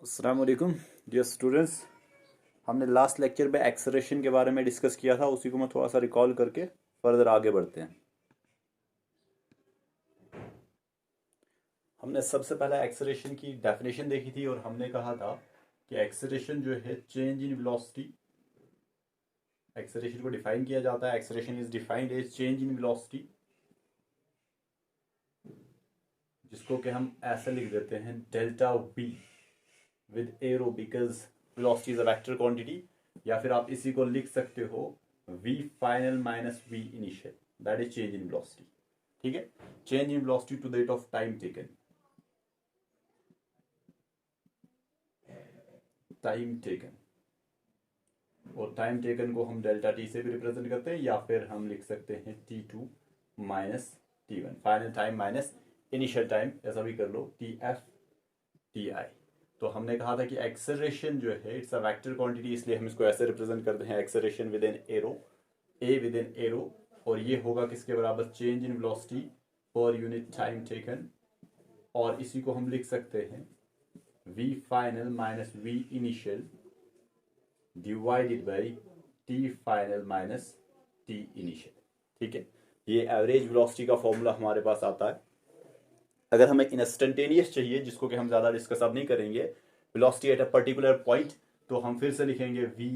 अस्सलाम वालेकुम dear students. हमने लास्ट लेक्चर में एक्सेलरेशन के बारे में डिस्कस किया था, उसी को मैं थोड़ा सा रिकॉल करके फर्दर आगे बढ़ते हैं। हमने सबसे पहले एक्सेलरेशन की डेफिनेशन देखी थी और हमने कहा था कि एक्सेलरेशन जो है चेंज इन वेलोसिटी, एक्सेलरेशन को डिफाइन किया जाता है। Acceleration is defined as change in velocity, जिसको कि हम ऐसे लिख देते हैं delta v with arrow because velocity is a vector quantity, या फिर आप इसी को लिख सकते हो v final minus v initial, that is change in velocity. ठीक है, change in velocity to the rate of time taken, और टाइम टेकन को हम डेल्टा टी से भी रिप्रेजेंट करते हैं, या फिर हम लिख सकते हैं t2 minus t1, final time minus initial time, ऐसा भी कर लो tf ti। तो हमने कहा था कि एक्सेलरेशन जो है इट्स अ वेक्टर क्वांटिटी, इसलिए हम इसको ऐसे रिप्रेजेंट करते हैं acceleration with an arrow, A with an arrow, और ये होगा किसके बराबर, change in velocity per unit time taken, और इसी को हम लिख सकते हैं v final minus v initial divided by t final minus t initial. ठीक है, ये एवरेज वेलोसिटी का फॉर्मूला हमारे पास आता है। अगर हमें इंस्टेंटेनियस चाहिए, जिसको कि हम ज़्यादा डिस्कस अब नहीं करेंगे, velocity at a particular point, तो हम फिर से लिखेंगे v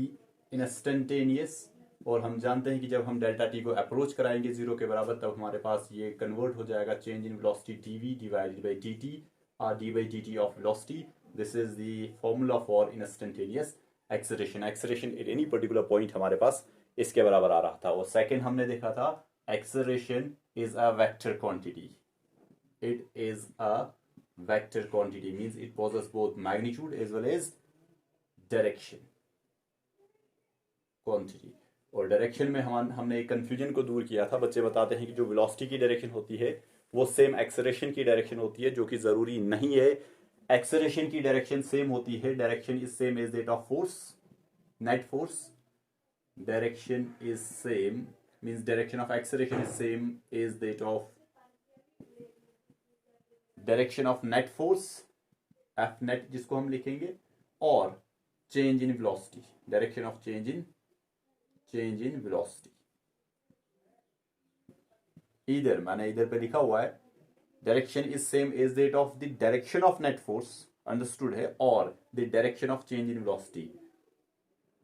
इंस्टेंटेनियस, और हम जानते हैं कि जब हम डेल्टा टी को अप्रोच कराएंगे जीरो के बराबर, तब हमारे पास ये कन्वर्ट हो जाएगा change in velocity dv divided by dt, और d by dt of velocity. This is the formula for instantaneous acceleration. Acceleration at any particular point हमारे पास इसके बराबर आ रहा था। और सेकेंड हमने देखा था acceleration is a vector quantity. It is a vector quantity, means it possesses both magnitude as well as direction quantity। और डायरेक्शन में हमने एक कंफ्यूजन को दूर किया था। बच्चे बताते हैं कि जो वेलोसिटी की डायरेक्शन होती है वो सेम एक्सेलरेशन की डायरेक्शन होती है, जो कि जरूरी नहीं है। एक्सेलरेशन की डायरेक्शन सेम होती है, direction is same as that of force, net force. Direction is same means direction of acceleration is same as that of direction of net force, F net जिसको हम लिखेंगे, और change in velocity, direction of change in velocity. इधर मैंने इधर पे लिखा हुआ है direction is same as that of the direction of net force, understood है, और the direction of change in velocity,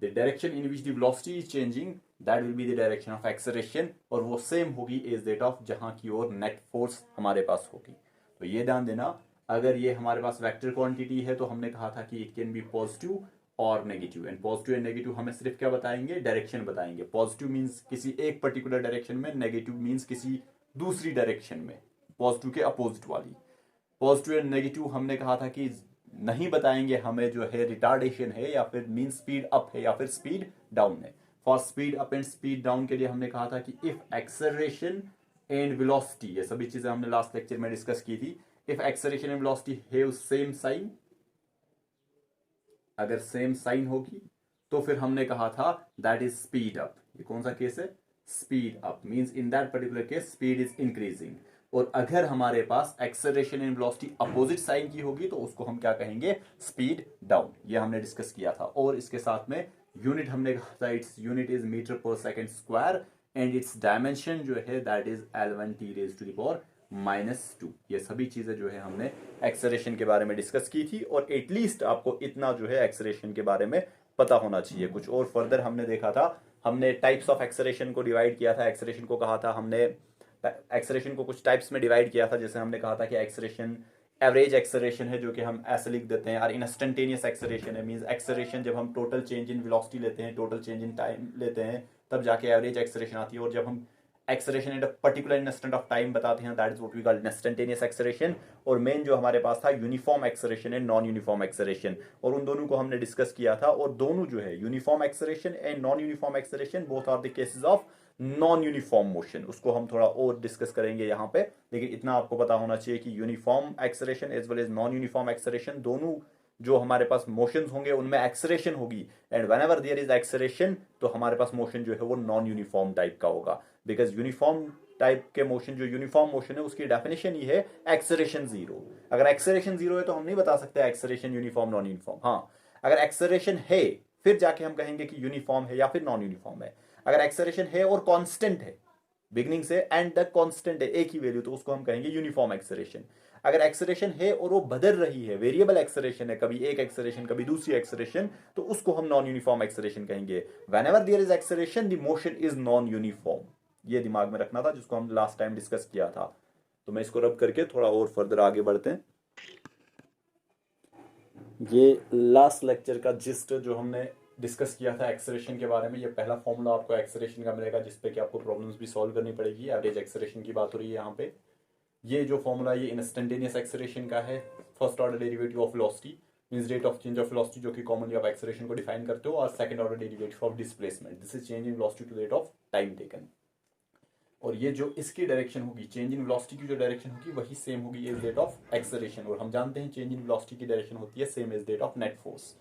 the direction in which the velocity is changing, that will be the direction of acceleration, और वो same होगी as that of जहां की ओर net force हमारे पास होगी। तो ये ध्यान देना, अगर ये हमारे पास वेक्टर क्वांटिटी है तो हमने कहा था कि इट कैन बी पॉजिटिव और negative, and positive and negative हमें सिर्फ क्या बताएंगे, डायरेक्शन बताएंगे। पॉजिटिव मींस किसी एक पर्टिकुलर डायरेक्शन में, नेगेटिव मींस किसी दूसरी डायरेक्शन में, पॉजिटिव के अपोजिट वाली। पॉजिटिव एंड नेगेटिव हमने कहा था कि नहीं बताएंगे, हमें जो है रिटार्डेशन है, या फिर मीन स्पीड अप है, या फिर स्पीड डाउन है। For speed up and speed down के लिए हमने कहा था कि इफ एक्सेलरेशन एंड वेलोसिटी, ये सभी चीजें हमने लास्ट लेक्चर में डिस्कस की थी। If acceleration and velocity have same sign, अगर सेम साइन होगी तो फिर हमने कहा था दैट इज स्पीड अप। ये कौन सा केस है, speed up, means in that particular case speed is increasing. और अगर हमारे पास acceleration and velocity opposite sign की होगी तो उसको हम क्या कहेंगे, स्पीड डाउन। ये हमने डिस्कस किया था। और इसके साथ में यूनिट हमने कहा था, its unit is metre per second square, and its dimension जो है that is L1T raise to the power -2। ये सभी चीजें जो है हमने एक्सेलरेशन के बारे में डिस्कस की थी, और एटलीस्ट आपको इतना जो है एक्सेलरेशन के बारे में पता होना चाहिए। कुछ और फर्दर हमने देखा था, हमने टाइप्स ऑफ एक्सेलरेशन को डिवाइड किया था। एक्सेलरेशन को कहा था हमने, एक्सेलरेशन को कुछ टाइप्स में डिवाइड किया था। जैसे हमने कहा था कि एक्सेलरेशन एवरेज एक्सेलरेशन है, जो कि हम ऐसे लिख देते हैं, और इंस्टेंटेनियस एक्सेलरेशन है, मींस एक्सेलरेशन जब हम टोटल चेंज इन वेलोसिटी लेते हैं, टोटल चेंज इन टाइम लेते हैं, तब जाके एवरेज एक्सेलरेशन आती है। और जब हम acceleration at a particular instant of time बताते हैं, that is what we call instantaneous acceleration. और मेन जो हमारे पास था uniform acceleration and non uniform acceleration, और उन दोनों को हमने डिस्कस किया था। और दोनों जो है uniform acceleration and non uniform acceleration, both are the cases of non uniform motion. उसको हम थोड़ा और डिस्कस करेंगे यहाँ पे, लेकिन इतना आपको पता होना चाहिए कि uniform acceleration as well as non uniform acceleration, दोनों जो हमारे पास मोशंस होंगे उनमें एक्सेलरेशन होगी, and whenever there is acceleration तो हमारे पास मोशन जो है वो नॉन यूनिफॉर्म टाइप का होगा। बिकॉज यूनिफॉर्म टाइप के मोशन जो यूनिफॉर्म मोशन है उसकी डेफिनेशन ये है एक्सेलरेशन जीरो। अगर एक्सेलरेशन जीरो है तो हम नहीं बता सकते एक्सेलरेशन यूनिफॉर्म नॉन यूनिफॉर्म। हाँ, अगर एक्सेलरेशन है फिर जाके हम कहेंगे कि यूनिफॉर्म है या फिर नॉन यूनिफॉर्म है। अगर एक्सेलरेशन है और कांस्टेंट है बिगनिंग से एंड तक कांस्टेंट है एक ही वैल्यू, तो उसको हम कहेंगे यूनिफॉर्म एक्सेलरेशन। अगर एक्सेलरेशन है और वो बदल रही है, वेरिएबल एक्सेलरेशन है, कभी एक एक्सेलरेशन कभी दूसरी एक्सेलरेशन, तो उसको हम नॉन यूनिफॉर्म एक्सेलरेशन कहेंगे। Whenever there is acceleration the motion is non uniform. ये दिमाग में रखना था जिसको हम लास्ट टाइम डिस्कस किया था। तो मैं इसको रब करके थोड़ा और फर्दर आगे बढ़ते हैं। ये लास्ट लेक्चर का जिस्ट जो हमने डिस्कस किया था एक्सेलरेशन के बारे में, ये पहला फॉर्मूला आपको एक्सेलरेशन का मिलेगा जिसपे कि आपको प्रॉब्लम्स भी सॉल्व करनी पड़ेगी। एवरेज एक्सेलरेशन की बात हो रही है यहाँ पे। ये जो फॉर्मूला ये इंस्टेंटेनियस एक्सेलरेशन का है। First order derivative of velocity means rate of change of velocity, जो कि कॉमनली आप एक्सेलरेशन को डिफाइन करते हो, और second order derivative of displacement, this is change in velocity to rate of time taken. और ये जो इसकी डायरेक्शन होगी, चेंज इन वेलोसिटी की जो डायरेक्शन होगी वही सेम होगी एज दैट ऑफ एक्सेलरेशन। और हम जानते हैं चेंज इन वेलोसिटी की डायरेक्शन होती है same as that of net force.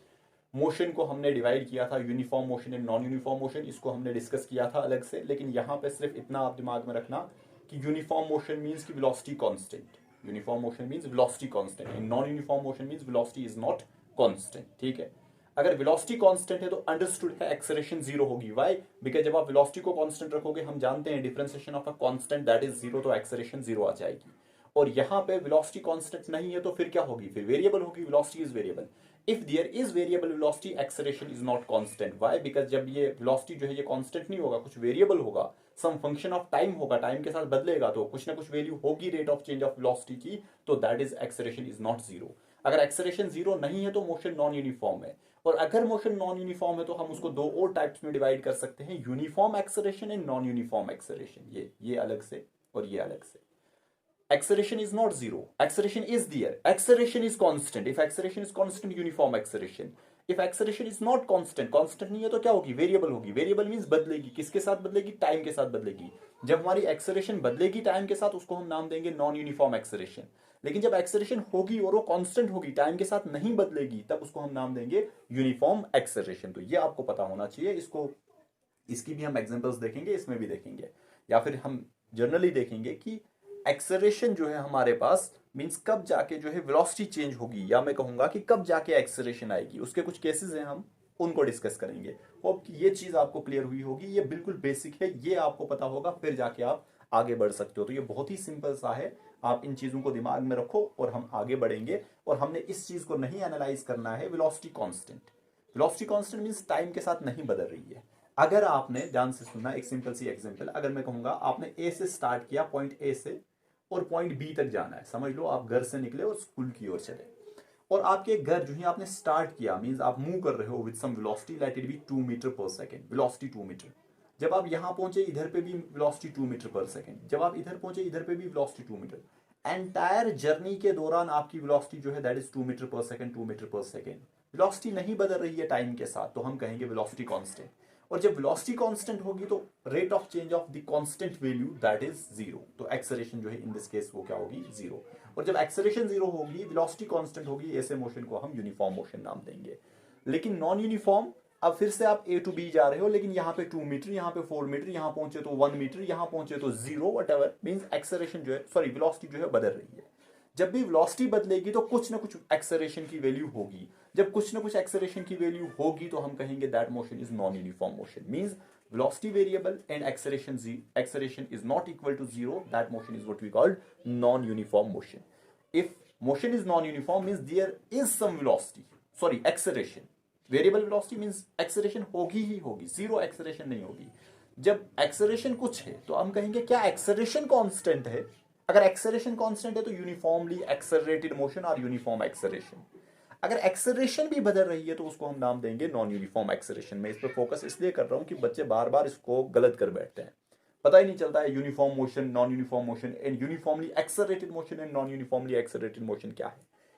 Motion को हमने डिवाइड किया था uniform motion and non uniform motion, इसको हमने डिस्कस किया था अलग से। लेकिन यहाँ पे सिर्फ इतना आप दिमाग में रखना कि यूनिफॉर्म मोशन मीन्स की velocity constant, uniform motion means velocity constant, and non uniform motion means velocity is not constant. ठीक है, अगर वेलोसिटी कांस्टेंट है तो अंडरस्टूड है एक्सेलरेशन जीरो होगी। व्हाई? बिकॉज जब आप वेलोसिटी को कांस्टेंट रखोगे, हम जानते हैं differentiation of a constant that is zero, तो एक्सेलरेशन जीरो आ जाएगी। और यहाँ पे वेलोसिटी कांस्टेंट नहीं है तो फिर क्या होगी? फिर वेरिएबल होगी, velocity is variable. If there is variable velocity, acceleration is not constant. Why? Because जब ये वेलोसिटी जो है ये कांस्टेंट नहीं होगा, कुछ वेरिएबल होगा, सम फंक्शन ऑफ टाइम होगा, टाइम के साथ बदलेगा, तो कुछ ना कुछ वैल्यू होगी rate of change of velocity की, तो that is acceleration is not zero. अगर एक्सेलरेशन जीरो नहीं है तो मोशन नॉन यूनिफॉर्म है। और अगर मोशन नॉन यूनिफॉर्म है तो हम उसको दो और टाइप्स में डिवाइड कर सकते हैं, uniform acceleration and non uniform acceleration. ये अलग से और ये अलग से। Acceleration is not zero. Acceleration is there. Acceleration is constant. If acceleration is constant, uniform acceleration. If acceleration is not constant, constant नहीं है तो क्या होगी? वेरिएबल होगी। वेरिएबल मीन्स बदलेगी। किसके साथ बदलेगी? टाइम के साथ बदलेगी। जब हमारी एक्सेलरेशन बदलेगी टाइम के साथ, उसको हम नाम देंगे नॉन यूनिफॉर्म एक्सेलरेशन। लेकिन जब एक्सेलरेशन होगी और वो कांस्टेंट होगी, टाइम के साथ नहीं बदलेगी, तब उसको हम नाम देंगे यूनिफॉर्म एक्सेलरेशन। तो ये आपको पता होना चाहिए। इसको इसकी भी हम एग्जांपल्स देखेंगे, इसमें भी देखेंगे, या फिर हम जनरली देखेंगे कि एक्सेलरेशन जो है हमारे पास मींस कब जाके जो है वेलोसिटी चेंज होगी, या मैं कहूंगा कि कब जाके एक्सेलरेशन आएगी। उसके कुछ केसेस हैं, हम उनको डिस्कस करेंगे। होप कि ये चीज आपको क्लियर हुई होगी। ये बिल्कुल बेसिक है, ये आपको पता होगा, फिर जाके आप आगे बढ़ सकते हो। तो ये बहुत ही सिंपल सा है, आप इन चीजों को दिमाग में रखो और हम आगे बढ़ेंगे। और हमने इस चीज को नहीं एनालाइज करना है velocity constant. Velocity constant means time के साथ नहीं बदल रही है। अगर आपने ध्यान से सुनना, एक सिंपल सी एग्जांपल, अगर मैं कहूंगा आपने ए से स्टार्ट किया, पॉइंट ए से, और पॉइंट बी तक जाना है। समझ लो आप घर से निकले और स्कूल की ओर चले, और आपके घर जो ही आपने स्टार्ट किया मींस आप मूव कर रहे हो with some velocity, let it be 2 metre per second, velocity 2 metre. जब आप यहां पहुंचे, इधर पे भी वेलोसिटी 2 मीटर पर सेकंड। जब आप इधर पहुंचे, इधर पे भी वेलोसिटी 2 मीटर। एंटायर जर्नी के दौरान आपकी वेलोसिटी जो है that is 2 metre per second, 2 metre per second. Velocity नहीं बदल रही है टाइम के साथ, तो हम कहेंगे वेलोसिटी कांस्टेंट। और जब वेलोसिटी कांस्टेंट होगी तो rate of change of the constant value that is zero, तो एक्सेलरेशन जो है इन दिस केस वो क्या होगी? जीरो। और जब एक्सेलरेशन जीरो होगी, वेलोसिटी कांस्टेंट होगी, ऐसे मोशन को हम यूनिफॉर्म मोशन नाम देंगे। लेकिन नॉन यूनिफॉर्म, अब फिर से आप ए टू बी जा रहे हो, लेकिन यहाँ पे 2 मीटर, यहाँ पे 4 मीटर, यहाँ पहुंचे तो 1 मीटर, यहाँ पहुंचे तो 0, वटएवर मींस एक्सेलरेशन जो है, सॉरी वेलोसिटी जो है बदल रही है। जब भी वेलोसिटी बदलेगी तो कुछ ना कुछ एक्सेलरेशन की वैल्यू होगी। जब कुछ ना कुछ एक्सेलरेशन की वैल्यू होगी तो हम कहेंगे that motion is non uniform motion. Means velocity variable and acceleration is not equal to zero, that motion is what we call non-uniform motion. If motion is non-uniform means there is some velocity, sorry acceleration, variable velocity means acceleration होगी ही होगी, zero acceleration नहीं होगी। जब acceleration कुछ है तो हम कहेंगे क्या acceleration constant है? अगर acceleration constant है तो uniformly accelerated motion और uniform acceleration। अगर एक्सेलरेशन भी बदल रही है तो उसको हम नाम देंगे नॉन यूनिफॉर्म एक्सेलरेशन। मैं इस पर फोकस इसलिए कर रहा हूं कि बच्चे बार बार इसको गलत कर बैठते हैं, पता ही नहीं चलता है uniform motion, non uniform motion and uniformly accelerated motion and non uniformly accelerated motion क्या है।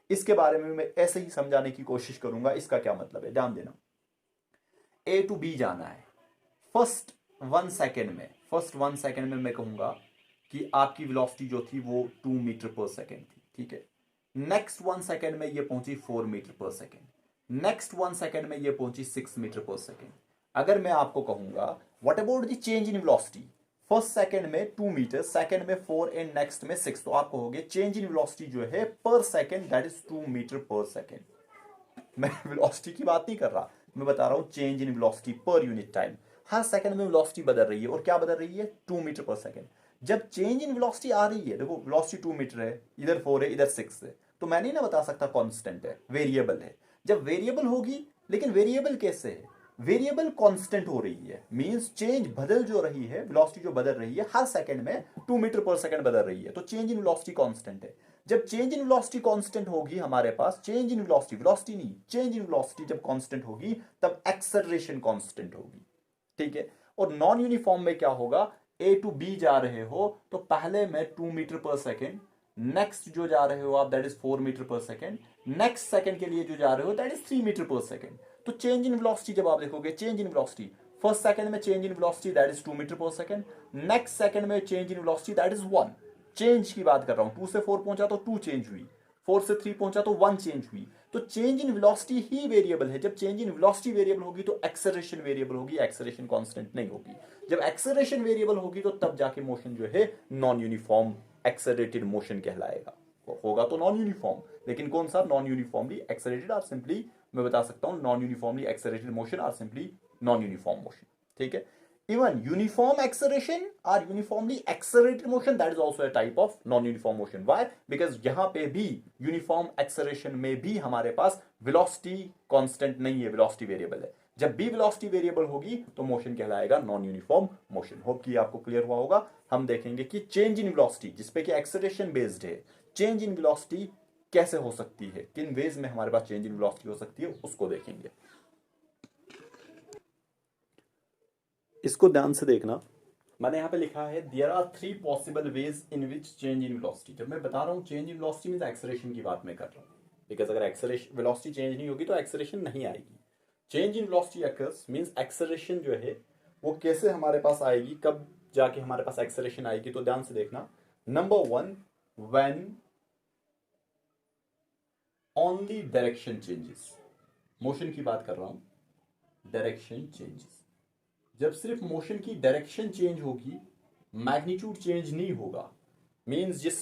इसके बारे में मैं ऐसे ही समझाने की कोशिश करूंगा। इसका क्या मतलब है, ध्यान देना। ए टू बी जाना है, फर्स्ट 1 सेकेंड में मैं कहूंगा कि आपकी वेलोसिटी जो थी वो 2 मीटर पर सेकेंड थी, ठीक है। नेक्स्ट 1 सेकेंड में ये पहुंची 4 meter per second, next 1 second में ये पहुंची 6 मीटर पर सेकेंड। अगर मैं आपको कहूंगा what about the change in velocity, first second में 2 मीटर, सेकंड में 4 एंड नेक्स्ट में 6, तो आप कहोगे चेंज इन वेलोसिटी जो है पर second that is 2 metre per second. मैं वेलोसिटी की बात नहीं कर रहा, मैं बता रहा हूं change in velocity per unit time. Her second में वेलोसिटी बदल रही है, और क्या बदल रही है? 2 मीटर पर सेकंड। जब चेंज इन वेलोसिटी आ रही है, देखो वेलोसिटी 2 मीटर है, इधर 4 है, इधर 6 है, तो मैं नहीं ना बता सकता कांस्टेंट है, वेरिएबल है। जब वेरिएबल होगी, लेकिन वेरिएबल कैसे है? वेरिएबल कांस्टेंट हो रही है, मींस चेंज बदल जो रही है, वेलोसिटी जो बदल रही है हर सेकंड में 2 मीटर पर सेकंड बदल रही है, तो चेंज इन वेलोसिटी कांस्टेंट है। जब चेंज इन वेलोसिटी कांस्टेंट होगी हमारे पास, चेंज इन वेलोसिटी, वेलोसिटी नहीं, चेंज इन वेलोसिटी जब कांस्टेंट होगी तब एक्सेलरेशन कांस्टेंट होगी, ठीक है। और नॉन यूनिफॉर्म में क्या होगा? ए टू बी जा रहे हो तो पहले में 2 मीटर पर सेकंड, नेक्स्ट जो जा रहे हो आप that is 4 meter per second, next second के लिए जो जा रहे हो that is 3 meter per second. तो चेंज इन वेलोसिटी जब आप देखोगे, change in velocity first second में change in velocity that is 2 metre per second, next second में change in velocity that is 1। Change की बात कर रहा हूं, 2 से 4 पहुंचा तो 2 चेंज हुई, 4 से 3 पहुंचा तो 1 चेंज हुई। तो change in velocity he variable है। जब चेंज इन वेलोसिटी वेरिएबल होगी तो एक्सेलरेशन वेरिएबल होगी, एक्सेलरेशन कांस्टेंट नहीं होगी। जब एक्सेलरेशन वेरिएबल होगी तो तब जाके मोशन जो है नॉन यूनिफॉर्म एक्सेलरेटेड मोशन कहलाएगा। होगा तो नॉन यूनिफॉर्म, लेकिन कौन सा? नॉन यूनिफॉर्मली एक्सेलरेटेड, और सिंपली मैं बता सकता हूं नॉन यूनिफॉर्मली एक्सेलरेटेड मोशन और सिंपली नॉन यूनिफॉर्म मोशन, ठीक है। Even uniform acceleration or uniformly accelerated motion, that is also a type of non-uniform motion. Why? Because यहाँ पे भी uniform acceleration में भी हमारे पास velocity constant नहीं है, velocity variable है। जब भी velocity variable होगी तो motion कहलाएगा non-uniform motion। होप कि आपको क्लियर हुआ होगा। हम देखेंगे कि change in velocity जिसपे कि acceleration based है, change in velocity कैसे हो सकती है, किन वेज में हमारे पास change in velocity हो सकती है, उसको देखेंगे। इसको ध्यान से देखना, मैंने यहाँ पे लिखा है there are 3 possible ways in which change in velocity. जब मैं बता रहा हूँ change in velocity means acceleration की बात मैं कर रहा हूँ, बिकॉज अगर एक्सेलरेशन वेलोसिटी चेंज नहीं होगी तो एक्सेलरेशन नहीं आएगी। Change in velocity occurs means acceleration जो है वो कैसे हमारे पास आएगी, कब जाके हमारे पास एक्सेलरेशन आएगी, तो ध्यान से देखना। Number 1, when only direction changes, motion की बात कर रहा हूं, डायरेक्शन चेंजेस। जब सिर्फ मोशन की डायरेक्शन चेंज होगी, मैग्नीट्यूड चेंज नहीं होगा, मींस जिस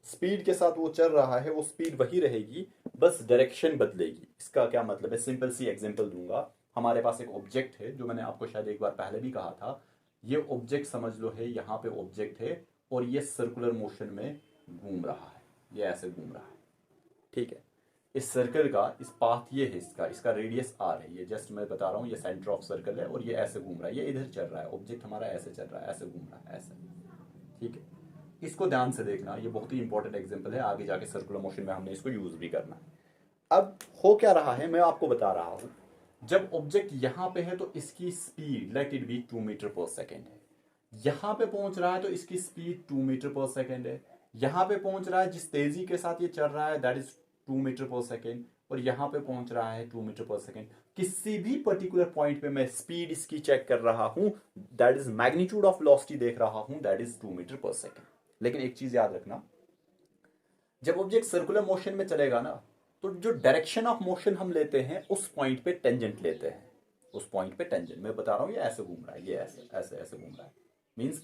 स्पीड के साथ वो चल रहा है वो स्पीड वही रहेगी, बस डायरेक्शन बदलेगी। इसका क्या मतलब है? सिंपल सी एग्जांपल दूंगा। हमारे पास एक ऑब्जेक्ट है, जो मैंने आपको शायद एक बार पहले भी कहा था। ये ऑब्जेक्ट समझ लो है, यहाँ पे ऑब्जेक्ट है और ये सर्कुलर मोशन में घूम रहा है, ये ऐसे घूम रहा है, ठीक है। इस सर्कल का इस पाथ ये है, इसका रेडियस आर है, ये जस्ट मैं बता रहा हूँ, ये सेंटर ऑफ सर्कल है और ये ऐसे घूम रहा है, ये इधर चल रहा है, ऑब्जेक्ट हमारा ऐसे चल रहा है, ऐसे घूम रहा है, ऐसे, ठीक है। इसको ध्यान से देखना, ये बहुत ही इंपॉर्टेंट एग्जांपल है, आगे जाके सर्कुलर मोशन में हमने इसको यूज भी करना है। अब हो क्या रहा है मैं आपको बता रहा हूं, जब ऑब्जेक्ट यहां पे है तो इसकी speed let it be 2 metre per second है, यहां पे पहुंच रहा है तो इसकी स्पीड 2 मीटर पर सेकेंड है, यहां पे पहुंच रहा है जिस तेजी के साथ ये चल रहा है that is 2 metre per second, और यहां पे पहुंच रहा है 2 मीटर पर सेकेंड। किसी भी पर्टिकुलर पॉइंट पे मैं स्पीड इसकी चेक कर रहा हूं, that is magnitude of velocity देख रहा हूं, that is 2 metre per second. लेकिन एक चीज याद रखना, जब ऑब्जेक्ट सर्कुलर मोशन में चलेगा ना, तो जो डायरेक्शन ऑफ मोशन हम लेते हैं उस पॉइंट पे टेंजेंट लेते हैं, उस पॉइंट पे टेंजेंट। मैं बता रहा हूं ये ऐसे घूम रहा है, ये ऐसे ऐसे ऐसे घूम रहा है, मींस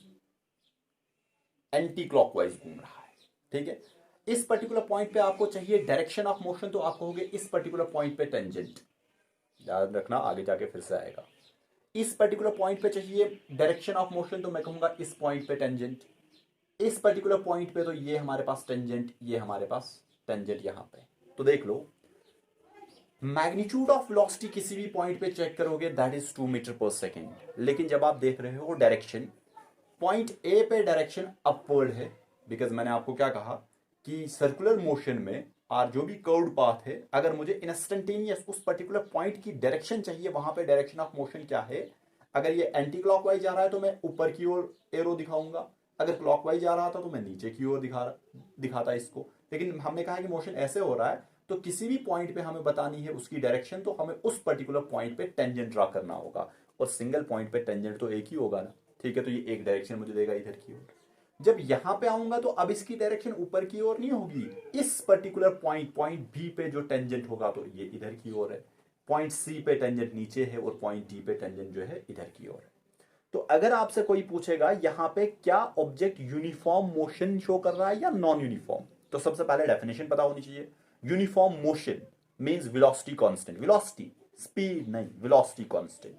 एंटी क्लॉकवाइज घूम रहा है, ठीक है। इस पर्टिकुलर पॉइंट पे आपको चाहिए डायरेक्शन ऑफ मोशन, तो आप कहोगे इस पर्टिकुलर पॉइंट पे टेंजेंट। याद रखना, आगे जाके फिर से आएगा। इस पर्टिकुलर पॉइंट पे चाहिए डायरेक्शन ऑफ मोशन, तो मैं कहूंगा इस पॉइंट पे टेंजेंट। इस पर्टिकुलर पॉइंट पे तो ये हमारे पास टेंजेंट, ये हमारे पास टेंजेंट यहां पे। तो देख लो, मैग्नीट्यूड ऑफ वेलोसिटी किसी भी पॉइंट पे चेक करोगे that is 2 metre per second, लेकिन जब आप देख रहे हो डायरेक्शन, पॉइंट ए पे डायरेक्शन अपवर्ड है, बिकॉज मैंने आपको क्या कहा कि सर्कुलर मोशन में और जो भी कर्व्ड पाथ है, अगर मुझे इंस्टेंटेनियस उस पर्टिकुलर पॉइंट की डायरेक्शन चाहिए, वहां पे डायरेक्शन ऑफ मोशन क्या है, अगर ये एंटी क्लॉकवाइज जा रहा है तो मैं ऊपर की ओर एरो दिखाऊंगा, अगर क्लॉकवाइज जा रहा था तो मैं नीचे की ओर दिखाता इसको। लेकिन हमने कहा कि मोशन ऐसे हो रहा है, तो किसी भी पॉइंट पे हमें बतानी है उसकी डायरेक्शन, तो हमें उस पर्टिकुलर पॉइंट पे टेंजेंट ड्रा करना होगा, और सिंगल पॉइंट पे टेंजेंट तो एक ही होगा ना, ठीक है। तो ये एक डायरेक्शन मुझे देगा इधर की ओर। जब यहां पे आऊंगा तो अब इसकी डायरेक्शन ऊपर की ओर नहीं होगी, इस पर्टिकुलर पॉइंट बी पे जो टेंजेंट होगा तो ये इधर की ओर है, पॉइंट सी पे टेंजेंट नीचे है और पॉइंट डी पे टेंजेंट जो है इधर की ओर है। तो अगर आपसे कोई पूछेगा यहां पे क्या ऑब्जेक्ट यूनिफॉर्म मोशन शो कर रहा है या नॉन यूनिफॉर्म, तो सबसे पहले डेफिनेशन पता होनी चाहिए। Uniform motion means velocity constant, velocity speed नहीं, वेलोसिटी कांस्टेंट।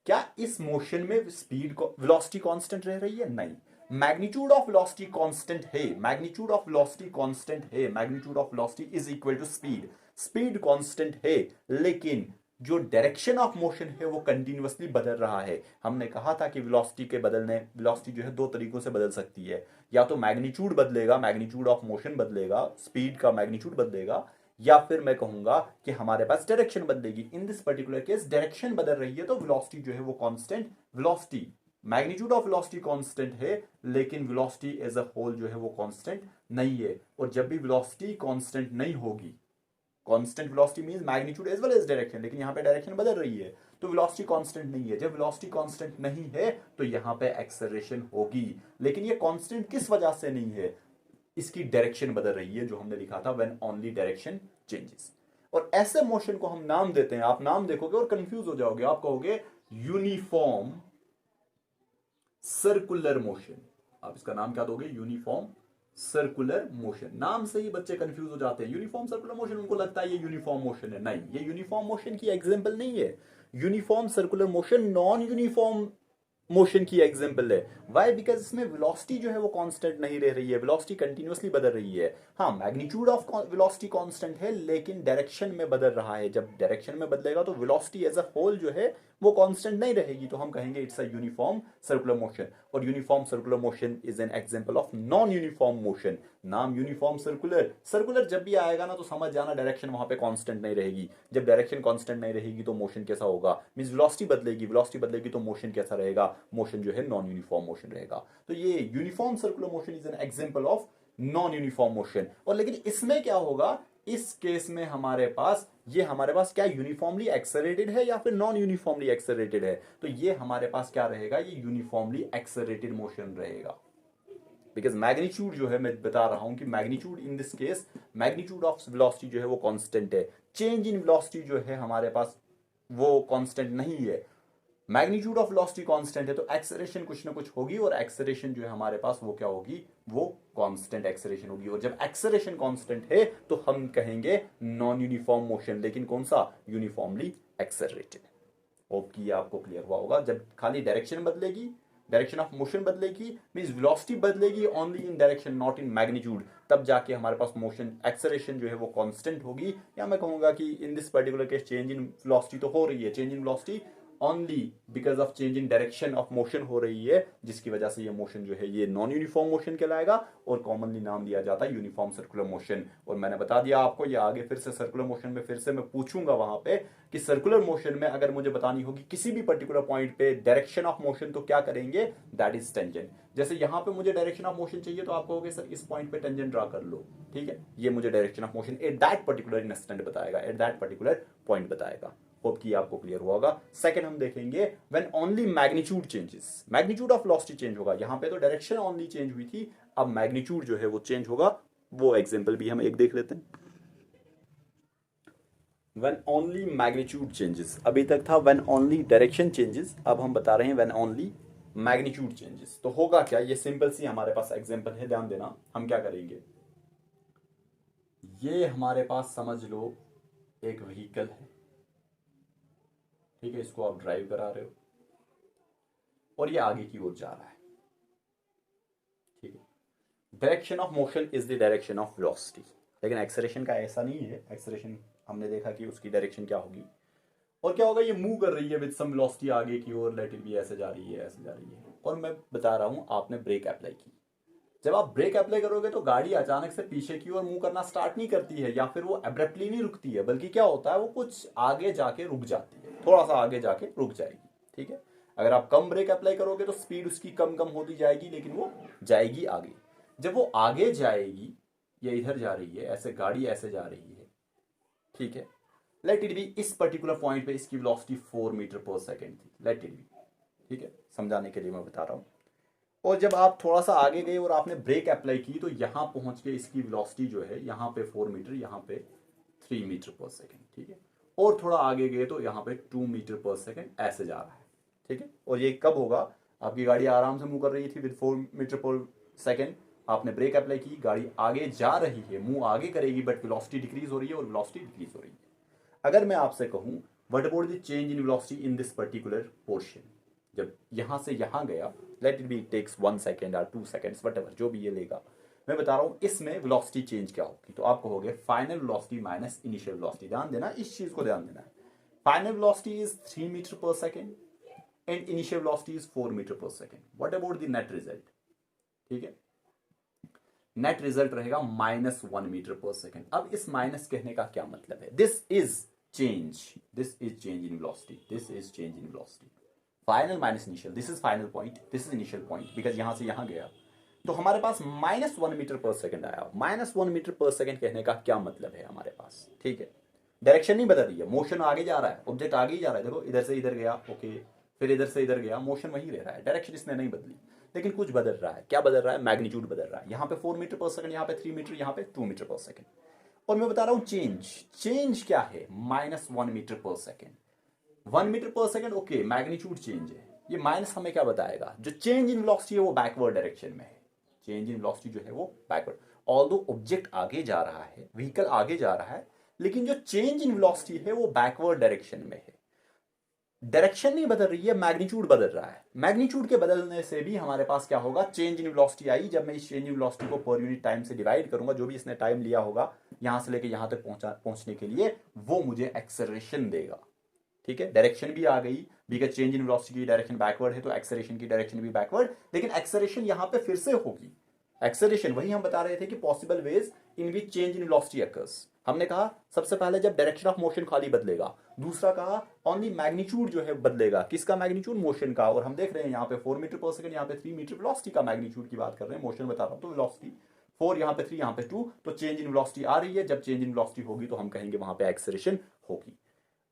क्या इस मोशन में स्पीड को वेलोसिटी कांस्टेंट रह रही है? नहीं। मैग्नीट्यूड ऑफ वेलोसिटी कांस्टेंट है, मैग्नीट्यूड ऑफ वेलोसिटी कांस्टेंट है, magnitude of velocity is equal to speed, speed constant है, लेकिन जो डायरेक्शन ऑफ मोशन है वो कंटिन्यूअसली बदल रहा है। हमने कहा था कि वेलोसिटी के बदलने, वेलोसिटी जो है दो तरीकों से बदल सकती है, या तो मैग्नीट्यूड बदलेगा, मैग्नीट्यूड ऑफ मोशन बदलेगा, स्पीड का मैग्नीट्यूड बदलेगा, या फिर मैं कहूंगा कि हमारे पास डायरेक्शन बदलेगी। इन दिस पर्टिकुलर केस डायरेक्शन बदल रही है तो वेलोसिटी जो है वो constant, velocity magnitude of velocity constant है, लेकिन वेलोसिटी एज अ होल जो है वो कांस्टेंट नहीं है। और जब भी वेलोसिटी कांस्टेंट नहीं होगी, constant velocity means magnitude as well as direction, लेकिन यहां पे डायरेक्शन बदल रही है तो वेलोसिटी कांस्टेंट नहीं है। जब वेलोसिटी कांस्टेंट नहीं है तो यहां पे एक्सेलरेशन होगी, लेकिन ये कांस्टेंट किस वजह से नहीं है? इसकी डायरेक्शन बदल रही है, जो हमने लिखा था व्हेन ओनली डायरेक्शन चेंजेस। और ऐसे मोशन को हम नाम देते हैं, आप नाम देखोगे और कंफ्यूज हो जाओगे, आप कहोगे यूनिफॉर्म सर्कुलर मोशन। आप इसका नाम क्या दोगे? Uniform circular motion. नाम से ही बच्चे कंफ्यूज हो जाते हैं। यूनिफॉर्म सर्कुलर मोशन, उनको लगता है ये यूनिफॉर्म मोशन है। नहीं, ये यूनिफॉर्म मोशन की एग्जांपल नहीं है। Uniform circular motion non uniform motion की एग्जांपल है। व्हाई? बिकॉज इसमें वेलोसिटी जो है वो कांस्टेंट नहीं रह रही है, वेलोसिटी कंटिन्यूअसली बदल रही है। हाँ, मैग्नीट्यूड ऑफ वेलोसिटी कांस्टेंट है, लेकिन डायरेक्शन में बदल रहा है। जब डायरेक्शन में बदलेगा तो वेलोसिटी एज अ होल जो है वो कांस्टेंट नहीं रहेगी, तो हम कहेंगे it's a uniform circular motion. और uniform circular motion is an example of non uniform motion. नाम यूनिफॉर्म सर्कुलर, सर्कुलर जब भी आएगा ना तो समझ जाना डायरेक्शन वहां पे कांस्टेंट नहीं रहेगी। जब डायरेक्शन कांस्टेंट नहीं रहेगी तो मोशन कैसा होगा? मींस वेलोसिटी बदलेगी, वेलोसिटी बदलेगी तो मोशन कैसा रहेगा? मोशन जो है नॉन यूनिफॉर्म मोशन रहेगा। तो ये uniform circular motion is an example of non uniform motion. और लेकिन इसमें क्या होगा? इस केस में हमारे पास क्या यूनिफॉर्मली एक्सेलरेटेड है या फिर नॉन यूनिफॉर्मली एक्सेलरेटेड है? तो ये हमारे पास क्या रहेगा? ये यूनिफॉर्मली एक्सेलरेटेड मोशन रहेगा। बिकॉज मैग्नीट्यूड जो है, मैं बता रहा हूं कि magnitude in this case, magnitude of velocity जो है वो कांस्टेंट है। चेंज इन वेलोसिटी जो है हमारे पास वो कांस्टेंट नहीं है। मैग्नीट्यूड ऑफ वेलोसिटी कांस्टेंट है तो एक्सेलरेशन कुछ ना कुछ होगी, और एक्सेलरेशन जो है हमारे पास वो क्या होगी? वो कांस्टेंट एक्सेलरेशन होगी। और जब एक्सेलरेशन कांस्टेंट है तो हम कहेंगे नॉन यूनिफॉर्म मोशन, लेकिन कौन सा? Uniformly accelerated. होप कि आपको क्लियर हुआ होगा। जब खाली डायरेक्शन बदलेगी, डायरेक्शन ऑफ मोशन बदलेगी, मींस वेलोसिटी बदलेगी only in direction not in magnitude, तब जाके हमारे पास मोशन एक्सेलरेशन जो है वो कांस्टेंट होगी। या मैं कहूंगा कि इन this particular case change in velocity तो हो रही है, change in velocity only because of change in direction of motion हो रही है, जिसकी वजह से ये मोशन जो है ये नॉन यूनिफॉर्म मोशन कहलाएगा, और कॉमनली नाम दिया जाता है यूनिफॉर्म सर्कुलर मोशन। और मैंने बता दिया आपको, ये आगे फिर से सर्कुलर मोशन में फिर से मैं पूछूंगा वहां पे कि सर्कुलर मोशन में अगर मुझे बतानी होगी किसी भी पर्टिकुलर पॉइंट पे डायरेक्शन ऑफ मोशन, तो क्या करेंगे? That is tangent. जैसे यहां पे मुझे डायरेक्शन ऑफ मोशन चाहिए तो आप कहोगे सर इस पॉइंट पे टेंजेंट ड्रा कर लो, ठीक है, ये मुझे direction of motion at that particular instant बताएगा, एट दैट पर्टिकुलर पॉइंट बताएगा। होप कि आपको क्लियर हुआ होगा। सेकंड हम देखेंगे when only magnitude changes, magnitude of velocity change होगा। यहां पे तो डायरेक्शन ओनली चेंज हुई थी, अब मैग्नीट्यूड जो है वो चेंज होगा। वो एग्जांपल भी हम एक देख लेते हैं। व्हेन ओनली मैग्नीट्यूड चेंजेस, अभी तक था व्हेन ओनली डायरेक्शन चेंजेस, अब हम बता रहे हैं व्हेन ओनली मैग्नीट्यूड चेंजेस। तो होगा क्या? ये सिंपल सी हमारे पास एग्जांपल है, ध्यान देना। हम क्या करेंगे? ये हमारे पास समझ लो एक व्हीकल है, ठीक है, इसको आप ड्राइव करा रहे हो और ये आगे की ओर जा रहा है, ठीक है। Direction of motion is the direction of velocity, लेकिन एक्सेलरेशन का ऐसा नहीं है। एक्सेलरेशन हमने देखा कि उसकी डायरेक्शन क्या होगी, और क्या होगा? ये मूव कर रही है विद सम वेलोसिटी आगे की ओर, लेट इट बी, ऐसे जा रही है, ऐसे जा रही है। और मैं बता रहा हूं आपने ब्रेक अप्लाई की। जब आप ब्रेक अप्लाई करोगे तो गाड़ी अचानक से पीछे की ओर मूव करना स्टार्ट नहीं करती है, या फिर वो एब्रप्टली नहीं रुकती है, बल्कि क्या होता है? वो कुछ आगे जाके रुक जाती है, थोड़ा सा आगे जाके रुक जाएगी, ठीक है। अगर आप कम ब्रेक अप्लाई करोगे तो स्पीड उसकी कम कम होती जाएगी, लेकिन वो जाएगी आगे। जब वो आगे जाएगी, ये इधर जा रही है, ऐसे गाड़ी ऐसे जा रही है, ठीक है, लेट इट बी, इस पर्टिकुलर पॉइंट पे इसकी वेलोसिटी 4 मीटर पर सेकेंड थी, लेट इट बी, ठीक है, समझाने के लिए मैं बता रहा हूं। और जब आप थोड़ा सा आगे गए और आपने ब्रेक अप्लाई की तो यहां पहुंच के इसकी वेलोसिटी जो है यहां पे 4 मीटर, यहां पे 3 मीटर पर सेकेंड, ठीक है। और थोड़ा आगे गए तो यहां पे 2 मीटर पर सेकेंड ऐसे जा रहा है, ठीक है। और ये कब होगा? आपकी गाड़ी आराम से मूव कर रही थी विद 4 मीटर पर सेकेंड, आपने ब्रेक अप्लाई की, गाड़ी आगे जा रही है, मूव आगे करेगी, बट वेलोसिटी डिक्रीज हो रही है और वेलोसिटी डिक्रीज हो रही है। अगर मैं आपसे कहूं what about the change in velocity in this particular portion, जब यहां से यहां गया, let it be takes 1 second और 2 सेकेंड्स वट एवर, जो भी ये लेगा, मैं बता रहा हूं इसमें वेलोसिटी चेंज क्या होगी। तो आप कहोगे final velocity minus initial velocity. ध्यान देना, इस चीज को ध्यान देना है। Final velocity is 3 meter per second and initial velocity is 4 meter per second. What about the net result? ठीक है, नेट रिजल्ट रहेगा -1 मीटर पर सेकेंड। अब इस माइनस कहने का क्या मतलब है? This is change in velocity, this is change in velocity. Final minus initial, this is final point, this is initial point, because यहां से यहां गया तो हमारे पास -1 मीटर पर सेकेंड आया। -1 मीटर पर सेकेंड कहने का क्या मतलब है हमारे पास? ठीक है, डायरेक्शन नहीं बदल रही है, मोशन आगे जा रहा है, ऑब्जेक्ट आगे ही जा रहा है। देखो इधर से इधर गया, ओके, फिर इधर से इधर गया, मोशन वही रह रहा है, डायरेक्शन इसने नहीं बदली, लेकिन कुछ बदल रहा है। क्या बदल रहा है? मैग्नीट्यूड बदल रहा है। यहाँ पे 4 मीटर पर सेकंड, यहाँ पे 3 मीटर, यहाँ पे 2 मीटर पर सेकंड। और मैं बता रहा हूं चेंज क्या है? -1 metre per second. 1 metre per second, okay, magnitude change है। ये माइनस हमें क्या बताएगा? जो चेंज इन वेलोसिटी है वो बैकवर्ड डायरेक्शन में है। चेंज इन वेलोसिटी जो है वो बैकवर्ड, ऑल्दो ऑब्जेक्ट आगे जा रहा है, व्हीकल आगे जा रहा है, लेकिन जो चेंज इन वेलोसिटी है वो बैकवर्ड डायरेक्शन में है। डायरेक्शन नहीं बदल रही है, मैग्नीट्यूड बदल रहा है। मैग्नीट्यूड के बदलने से भी हमारे पास क्या होगा? चेंज इन वेलोसिटी आई। जब मैं इस चेंज इन वेलोसिटी को पर यूनिट टाइम से डिवाइड करूंगा, जो भी इसने टाइम लिया होगा यहां से लेके यहां तक पहुंचने के लिए, वो मुझे एक्सेलरेशन देगा। ठीक है, डायरेक्शन भी आ गई, बिकॉज चेंज इन वेलोसिटी की डायरेक्शन बैकवर्ड है, तो एक्सेलरेशन की डायरेक्शन भी बैकवर्ड, लेकिन एक्सेलरेशन यहां पे फिर से होगी। एक्सेलरेशन वही हम बता रहे थे कि possible ways in which change in velocity occurs. हमने कहा सबसे पहले जब डायरेक्शन ऑफ मोशन खाली बदलेगा, दूसरा कहा ओनली मैग्नीट्यूड जो है बदलेगा। किसका मैग्नीट्यूड? मोशन का। और हम देख रहे हैं यहाँ पे 4 मीटर पर सेकंड, यहाँ पे 3 मीटर, वेलोसिटी का मैग्नीट्यूड की बात कर रहे हैं, मोशन बता रहा हूं तो वेलोसिटी 4, यहाँ पे 3, यहाँ पे 2, तो चेंज इन वेलोसिटी आ रही है। जब चेंज इन वेलोसिटी होगी तो हम कहेंगे वहां पे एक्सेलरेशन होगी।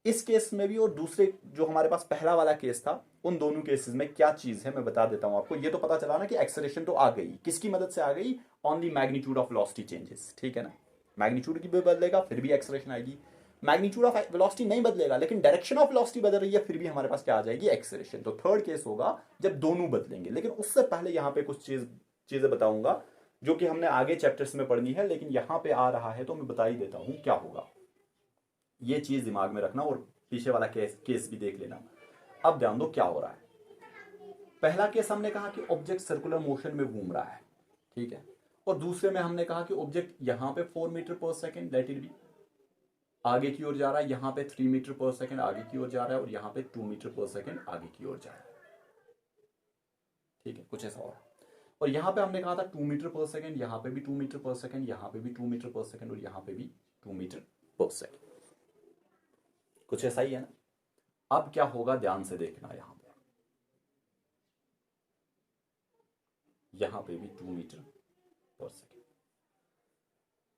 इस केस में भी और दूसरे जो हमारे पास पहला वाला केस था, उन दोनों केसेस में क्या चीज है मैं बता देता हूं आपको। ये तो पता चला ना कि एक्सेलरेशन तो आ गई, किसकी मदद से आ गई? Only magnitude of velocity changes. ठीक है ना, मैग्नीट्यूड की भी बदलेगा फिर भी एक्सेलरेशन आएगी। मैग्नीट्यूड ऑफ वेलोसिटी नहीं बदलेगा, लेकिन डायरेक्शन ऑफ वेलोसिटी बदल रही है, फिर भी हमारे पास क्या आ जाएगी? एक्सेलरेशन। तो थर्ड केस होगा जब दोनों बदलेंगे। लेकिन उससे पहले यहाँ पे कुछ चीजें बताऊंगा जो कि हमने आगे चैप्टर्स में पढ़नी है, लेकिन यहां पे आ रहा है तो मैं बता ही देता हूं क्या होगा। ये चीज दिमाग में रखना और पीछे वाला केस भी देख लेना। अब ध्यान दो क्या हो रहा है। पहला केस हमने कहा कि ऑब्जेक्ट सर्कुलर मोशन में घूम रहा है, ठीक है, और दूसरे में हमने कहा कि ऑब्जेक्ट यहां पे 4 meter per second let it B आगे की ओर जा रहा है, यहां पे 3 मीटर पर सेकेंड आगे की ओर जा रहा है, और यहां पे 2 मीटर पर सेकेंड आगे की ओर जा रहा है। ठीक है, कुछ ऐसा और। और यहां पे हमने कहा था 2 मीटर पर सेकेंड, यहां पे भी 2 मीटर पर सेकेंड, यहां पे भी 2 मीटर पर सेकेंड, और यहां पे भी 2 मीटर पर सेकेंड। कुछ ऐसा ही है ना। अब क्या होगा ध्यान से देखना, यहां पे भी 2 मीटर पर सेकेंड।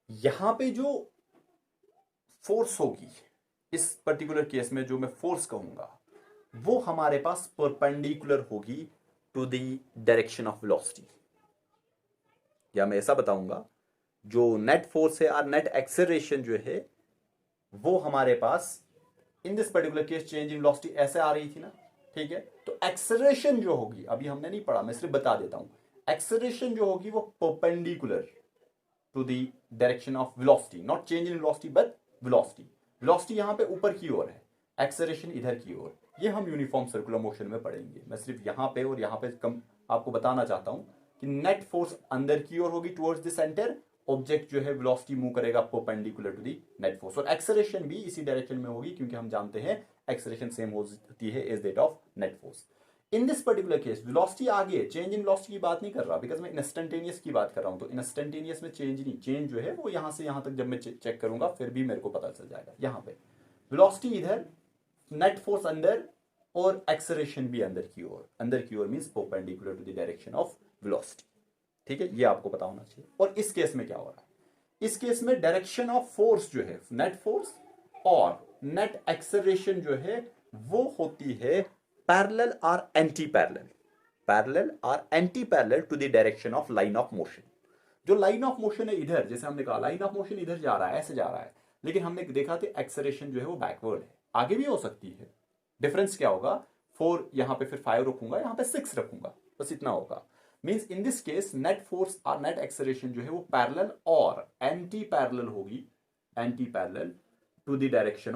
यहां पे जो फोर्स होगी इस पर्टिकुलर केस में, जो मैं फोर्स कहूंगा, वो हमारे पास परपेंडिकुलर होगी to the direction of velocity. या मैं ऐसा बताऊंगा, जो नेट फोर्स है और नेट एक्सेलरेशन जो है वो हमारे पास in this particular case change in velocity ऐसे आ रही थी ना। ठीक है, तो एक्सेलरेशन जो होगी, अभी हमने नहीं पढ़ा, मैं सिर्फ बता देता हूं, एक्सेलरेशन जो होगी वो perpendicular to the direction of velocity, not change in velocity but velocity. Velocity यहां पे ऊपर की ओर है, एक्सेलरेशन इधर की ओर। ये हम यूनिफॉर्म सर्कुलर मोशन में पढ़ेंगे। मैं सिर्फ यहां पे और यहां पे कम आपको बताना चाहता हूं कि नेट फोर्स अंदर की ओर होगी टुवर्ड्स द सेंटर, ऑब्जेक्ट जो है वेलोसिटी मूव करेगा perpendicular to the net force, और एक्सेलरेशन भी इसी डायरेक्शन में होगी, क्योंकि हम जानते हैं एक्सेलरेशन सेम होती है as that of net force. In this particular case velocity आगे, चेंज इन वेलोसिटी की बात नहीं कर रहा, बिकॉज मैं इंस्टेंटेनियस की बात कर रहा हूं। तो इंस्टेंटेनियस में चेंज नहीं, चेंज जो है वो यहां से यहां तक जब मैं चेक करूंगा फिर भी मेरे को पता चल जाएगा। यहां पे वेलोसिटी इधर, नेट फोर्स अंदर, और एक्सेलरेशन भी अंदर की ओर। अंदर की ओर means perpendicular to the direction of velocity. ठीक है, ये आपको पता होना चाहिए। और इस केस में क्या हो रहा है? इस केस में डायरेक्शन ऑफ फोर्स जो है, नेट फोर्स और नेट एक्सेलरेशन जो है वो होती है पैरेलल और एंटी पैरेलल, पैरेलल और anti parallel to the direction of line of motion. जो लाइन ऑफ मोशन है इधर, जैसे हमने कहा लाइन ऑफ मोशन इधर जा रहा है, ऐसे जा रहा है, लेकिन हमने देखा था एक्सेलरेशन जो है वो बैकवर्ड है, आगे भी हो सकती है। डिफरेंस क्या होगा? 4 यहां पे फिर 5 रखूंगा, यहां पे 6 रखूंगा, बस इतना होगा। Means in this case net force और नेट एक्सेलरेशन जो है वो पैरेलल और एंटी पैरेलल होगी, anti parallel to the direction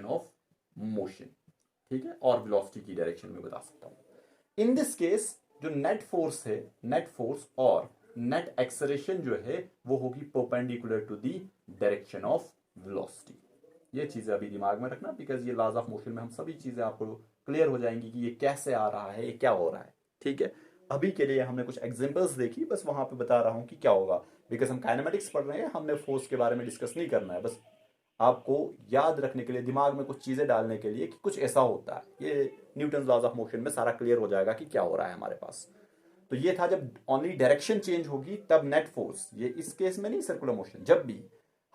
of motion, ठीक है, और वेलोसिटी की डायरेक्शन में बता सकता हूं। इन दिस केस जो नेट फोर्स है, नेट फोर्स और नेट एक्सेलरेशन जो है वो होगी perpendicular to the direction of velocity. ये चीजें अभी दिमाग में रखना, बिकॉज ये लॉज ऑफ मोशन में हम सभी चीजें आपको क्लियर हो जाएंगी कि ये कैसे आ रहा है, ये क्या हो रहा है, ठीक है। अभी के लिए हमने कुछ एग्जांपल्स देखी, बस वहां पे बता रहा हूं कि क्या होगा, बिकॉज हम काइनेमेटिक्स पढ़ रहे हैं, हमने फोर्स के बारे में डिस्कस नहीं करना है, बस आपको याद रखने के लिए, दिमाग में कुछ चीजें डालने के लिए कि कुछ ऐसा होता है। ये न्यूटन लॉज ऑफ मोशन में सारा क्लियर हो जाएगा कि क्या हो रहा है हमारे पास। तो ये था जब ओनली डायरेक्शन चेंज होगी तब नेट फोर्स, ये इस केस में नहीं सर्कुलर मोशन, जब भी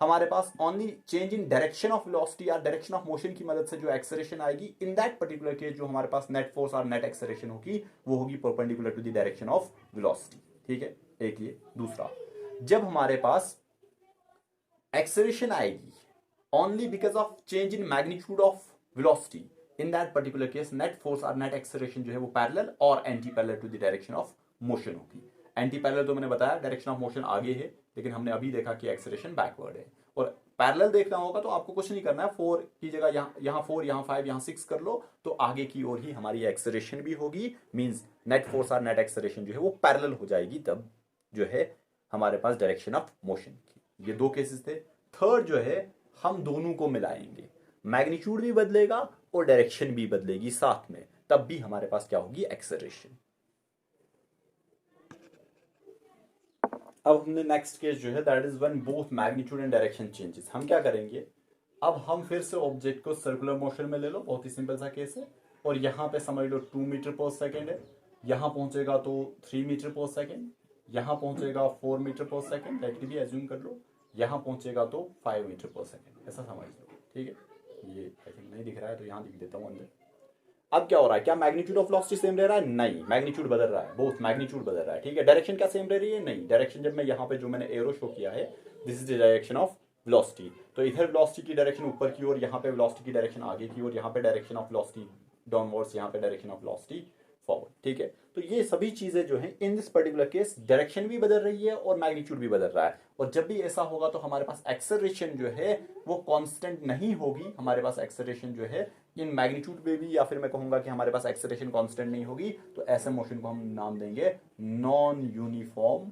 हमारे पास only change in direction of velocity या डायरेक्शन ऑफ मोशन की मदद से जो एक्सेलरेशन आएगी, इन दैट पर्टिकुलर केस जो हमारे पास नेट फोर्स और नेट एक्सेलरेशन होगी वो होगी perpendicular to the direction of velocity, ठीक है, एक ये। दूसरा, जब हमारे पास एक्सेलरेशन आएगी only because of change in magnitude of velocity, in that particular case net force और net acceleration जो है वो parallel और anti parallel to the direction of motion होगी। anti parallel तो मैंने बताया direction of motion आगे है, लेकिन हमने अभी देखा कि acceleration backward है। और पैरेलल देखना होगा तो आपको कुछ नहीं करना है, 4 की जगह यहाँ 4, यहाँ 5, यहाँ 6 कर लो, तो आगे की ओर ही हमारी एक्सेलरेशन भी होगी। मींस नेट फोर्स और नेट एक्सेलरेशन जो है वो पैरेलल हो जाएगी, तब जो है हमारे पास डायरेक्शन ऑफ मोशन की। ये 2 केसेस थे। थर्ड जो है हम दोनों को मिलाएंगे, मैग्नीट्यूड भी बदलेगा और डायरेक्शन भी बदलेगी साथ में, तब भी हमारे पास क्या होगी, एक्सेलरेशन। अब हमने नेक्स्ट केस जो है that is when both magnitude and direction changes. हम क्या करेंगे, अब हम फिर से ऑब्जेक्ट को सर्कुलर मोशन में ले लो, बहुत ही सिंपल सा केस है, और यहां पे समझ लो 2 मीटर पर सेकेंड है, यहां पहुंचेगा तो 3 मीटर पर सेकेंड, यहां पहुंचेगा 4 मीटर पर सेकेंड, लेट भी एज्यूम कर लो, यहां पहुंचेगा तो 5 मीटर पर सेकेंड, ऐसा समझ लो, ठीक है। ये आई थिंक नहीं दिख रहा है तो यहां लिख देता हूं अंदर। अब क्या हो रहा है, क्या मैग्नीट्यूड ऑफ वेलोसिटी सेम रह रहा है? नहीं, मैग्नीट्यूड बदल रहा है, बोथ मैग्नीट्यूड बदल रहा है, ठीक है। डायरेक्शन क्या सेम रह रही है? नहीं, डायरेक्शन जब मैं यहाँ पे जो मैंने एरो शो किया है, this is the direction of velocity, तो इधर वेलोसिटी की डायरेक्शन ऊपर की ओर, यहाँ पे वेलोसिटी की डायरेक्शन आगे की ओर, यहाँ पे डायरेक्शन ऑफ वेलोसिटी डाउनवर्ड्स, यहाँ पे डायरेक्शन ऑफ वेलोसिटी फॉरवर्ड, ठीक है। तो ये सभी चीजें जो हैं इन दिस पर्टिकुलर केस डायरेक्शन भी बदल रही है और मैग्नीट्यूड भी बदल रहा है, और जब भी ऐसा होगा तो हमारे पास एक्सेलरेशन जो है वो कांस्टेंट नहीं होगी। हमारे पास एक्सेलरेशन जो है इन मैग्नीट्यूड में भी, या फिर मैं कहूंगा कि हमारे पास एक्सेलरेशन कांस्टेंट नहीं होगी, तो ऐसे मोशन को हम नाम देंगे non uniform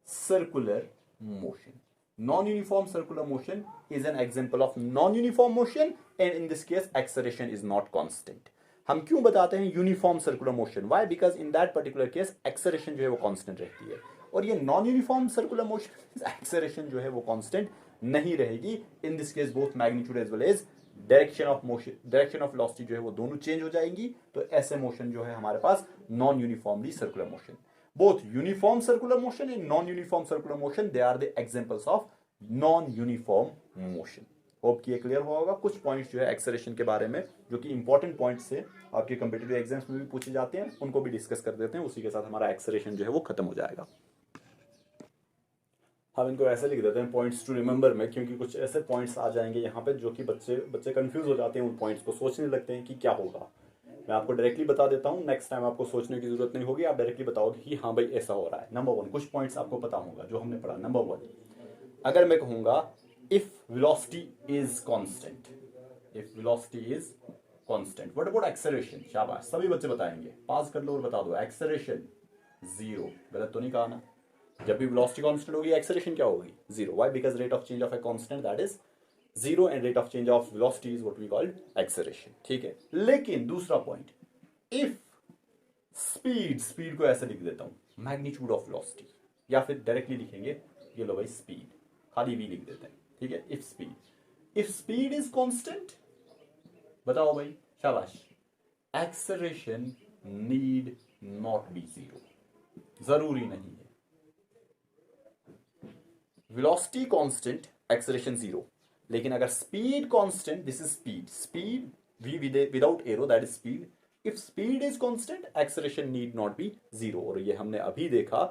circular motion. Non-uniform circular motion is an example of non-uniform motion, and in this case acceleration is not constant. हम क्यों बताते हैं uniform circular motion? Why? Because in that particular case acceleration जो है वो constant रहती है, और ये non uniform circular motion acceleration जो है वो कांस्टेंट नहीं रहेगी। In this case both magnitude as well as direction of motion, direction of velocity जो है वो दोनों चेंज हो जाएंगी। तो ऐसे मोशन जो है हमारे पास non uniformly circular motion. Both uniform circular motion and non-uniform circular motion, they are the examples of non-uniform motion. Hope कि ये क्लियर हुआ होगा। कुछ पॉइंट्स जो है एक्सेलरेशन के बारे में जो कि इंपॉर्टेंट पॉइंट्स है, आपके कंपटीटिव एग्जाम्स में भी पूछे जाते हैं, उनको भी डिस्कस कर देते हैं। उसी के साथ हमारा एक्सेलरेशन जो है वो खत्म हो जाएगा। हम इनको ऐसे लिख देते हैं पॉइंट्स टू रिमेंबर में, क्योंकि कुछ ऐसे पॉइंट्स आ जाएंगे यहाँ पे जो कि बच्चे कंफ्यूज हो जाते हैं, उन पॉइंट्स को सोचने लगते हैं कि क्या होगा। मैं आपको डायरेक्टली बता देता हूँ, नेक्स्ट टाइम आपको सोचने की जरूरत नहीं होगी, आप डायरेक्टली बताओगे कि हाँ भाई ऐसा हो रहा है। नंबर 1, कुछ पॉइंट्स आपको पता होगा जो हमने पढ़ा। नंबर 1, अगर मैं कहूंगा if velocity is constant, if velocity is constant, what about acceleration? शाबाश, सभी बच्चे बताएंगे, पास कर लो और बता दो एक्सेलरेशन 0। गलत तो नहीं कहा ना? जब भी वेलोसिटी कांस्टेंट होगी एक्सेलरेशन क्या होगी? 0। Why? Because rate of change of a constant that is 0 and rate of change of velocity is what we call acceleration, ठीक है। लेकिन दूसरा पॉइंट, इफ स्पीड को ऐसे लिख देता हूं मैग्नीट्यूड ऑफ वेलोसिटी, या फिर डायरेक्टली लिखेंगे, ये लो भाई स्पीड, खाली भी लिख देते हैं, ठीक है। इफ स्पीड इज कांस्टेंट, बताओ भाई, शाबाश, एक्सेलरेशन नीड नॉट बी 0, जरूरी नहीं है। वेलोसिटी कांस्टेंट, एक्सेलरेशन 0, लेकिन अगर speed constant, this is speed v without arrow, that is speed. If speed is constant, acceleration need not be 0। और ये हमने अभी देखा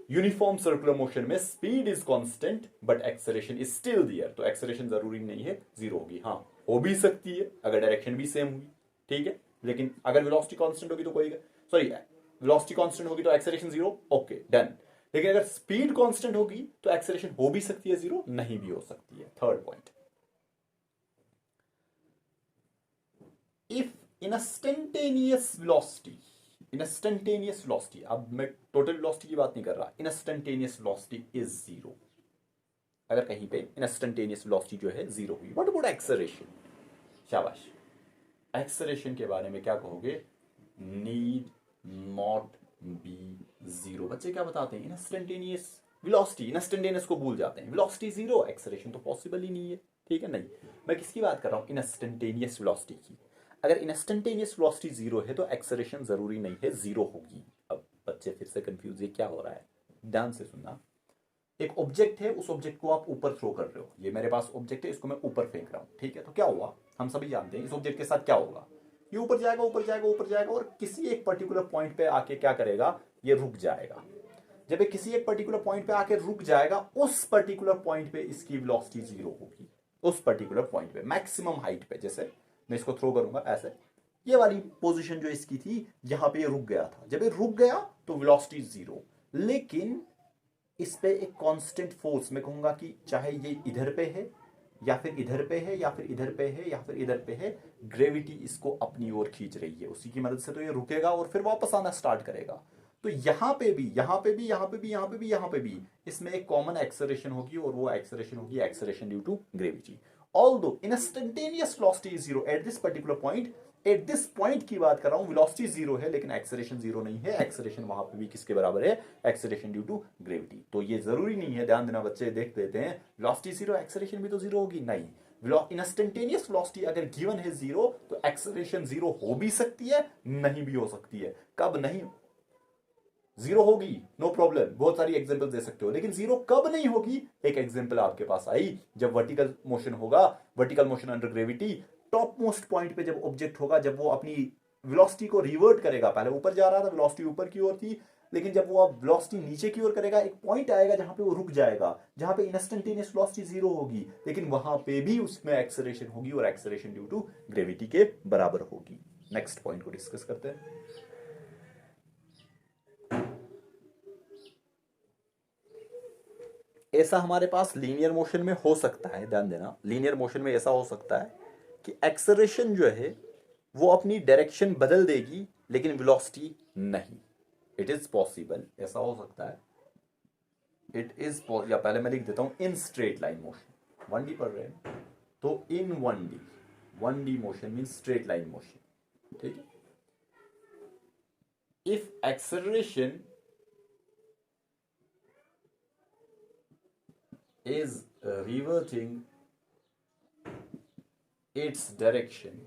यूनिफॉर्म सर्कुलर मोशन में speed is constant but acceleration is still there, तो acceleration जरूरी नहीं है जीरो होगी, हाँ हो भी सकती है अगर डायरेक्शन भी सेम हुई, ठीक है, लेकिन अगर वेलोसिटी कांस्टेंट होगी तो कोई, सॉरी वेलोसिटी कांस्टेंट होगी तो एक्सेलरेशन जीरो, ओके डन। लेकिन अगर स्पीड कांस्टेंट होगी तो एक्सेलरेशन हो भी सकती है जीरो, नहीं भी हो सकती है। Third point, if instantaneous velocity, instantaneous velocity, अब मैं टोटल वेलोसिटी की बात नहीं कर रहा, इंस्टेंटेनियस वेलोसिटी इज जीरो, अगर कहीं पे इंस्टेंटेनियस वेलोसिटी जो है जीरो हुई, व्हाट अबाउट एक्सेलरेशन? शाबाश, एक्सेलरेशन के बारे में क्या कहोगे? Need not B zero. बच्चे क्या बताते हैं? इंस्टेंटेनियस वेलोसिटी, इंस्टेंटेनियस को भूल जाते हैं, वेलोसिटी जीरो, एक्सेलरेशन तो पॉसिबल ही नहीं है, ठीक है। नहीं, मैं किसकी बात कर रहा हूं? इंस्टेंटेनियस वेलोसिटी की। अगर इंस्टेंटेनियस वेलोसिटी जीरो है तो एक्सेलरेशन जरूरी नहीं है जीरो होगी। अब बच्चे फिर से कंफ्यूज, ये क्या हो रहा है? ध्यान से सुनना, एक ऑब्जेक्ट है, उस ऑब्जेक्ट को आप ऊपर थ्रो कर रहे हो, ये मेरे पास ऑब्जेक्ट है, इसको मैं ऊपर फेंक रहा हूं, ठीक है। तो क्या हुआ, हम सभी जानते हैं इस ऑब्जेक्ट के साथ क्या होगा, ये ऊपर जाएगा ऊपर जाएगा ऊपर जाएगा और किसी एक पर्टिकुलर पॉइंट पे आके क्या करेगा, ये रुक जाएगा। जब ये किसी एक पर्टिकुलर पॉइंट पे आके रुक जाएगा, उस पर्टिकुलर पॉइंट पे इसकी वेलोसिटी जीरो होगी, उस पर्टिकुलर पॉइंट पे मैक्सिमम हाइट पे। जैसे मैं इसको थ्रो करूंगा ऐसे, ये वाली पोजीशन जो इसकी थी, यहां पे ये रुक गया था, जब ये रुक गया तो वेलोसिटी जीरो। लेकिन इस पे एक कांस्टेंट फोर्स, मैं कहूंगा कि चाहे ये इधर पे है या फिर इधर पे है या फिर इधर पे है या फिर इधर पे है, ग्रेविटी इसको अपनी ओर खींच रही है, उसी की मदद से तो ये रुकेगा और फिर वापस आना स्टार्ट करेगा। तो यहां पे भी, यहां पे भी, यहां पे भी, यहां पे भी, यहां पे भी इसमें एक कॉमन एक्सेलरेशन होगी और वो एक्सेलरेशन होगी acceleration due to gravity. Although instantaneous velocity is zero at this particular point, at this point की बात कर रहा हूं, वेलोसिटी जीरो है लेकिन एक्सेलरेशन जीरो नहीं है, एक्सेलरेशन वहां पे भी किसके बराबर है? Acceleration due to gravity. तो ये जरूरी नहीं है, ध्यान देना बच्चे, देख लेते हैं वेलोसिटी जीरो एक्सेलरेशन भी तो जीरो होगी, नहीं। इंस्टेंटेनियस वेलोसिटी अगर गिवन है जीरो तो एक्सेलरेशन जीरो हो भी सकती है, नहीं भी हो सकती है। कब नहीं जीरो होगी? नो प्रॉब्लम, बहुत सारी एग्जांपल दे सकते हो, लेकिन जीरो कब नहीं होगी? एक एग्जांपल आपके पास आई, जब वर्टिकल मोशन होगा, vertical motion under gravity, top most point पे जब ऑब्जेक्ट होगा, जब वो अपनी वेलोसिटी को रिवर्ट करेगा, पहले ऊपर जा रहा था, वेलोसिटी ऊपर की ओर थी, लेकिन जब वो अब वेलोसिटी नीचे की ओर करेगा, एक पॉइंट आएगा जहां पे वो रुक जाएगा, जहां पे इंस्टेंटेनियस वेलोसिटी जीरो होगी, लेकिन वहां पे भी उसमें एक्सेलरेशन होगी और एक्सेलरेशन ड्यू टू ग्रेविटी के बराबर होगी। नेक्स्ट पॉइंट को डिस्कस करते हैं। ऐसा हमारे पास लीनियर मोशन में हो सकता है, ध्यान देना, लीनियर मोशन में ऐसा हो सकता है कि एक्सेलरेशन जो है वो अपनी डायरेक्शन बदल देगी लेकिन वेलोसिटी नहीं। इट इज पॉसिबल, ऐसा हो सकता है। इट इज, या पहले मैं लिख देता हूं, in straight line motion, 1D पढ़ रहे हैं तो इन 1D motion mean straight line motion, ठीक है। If acceleration is reverting its direction,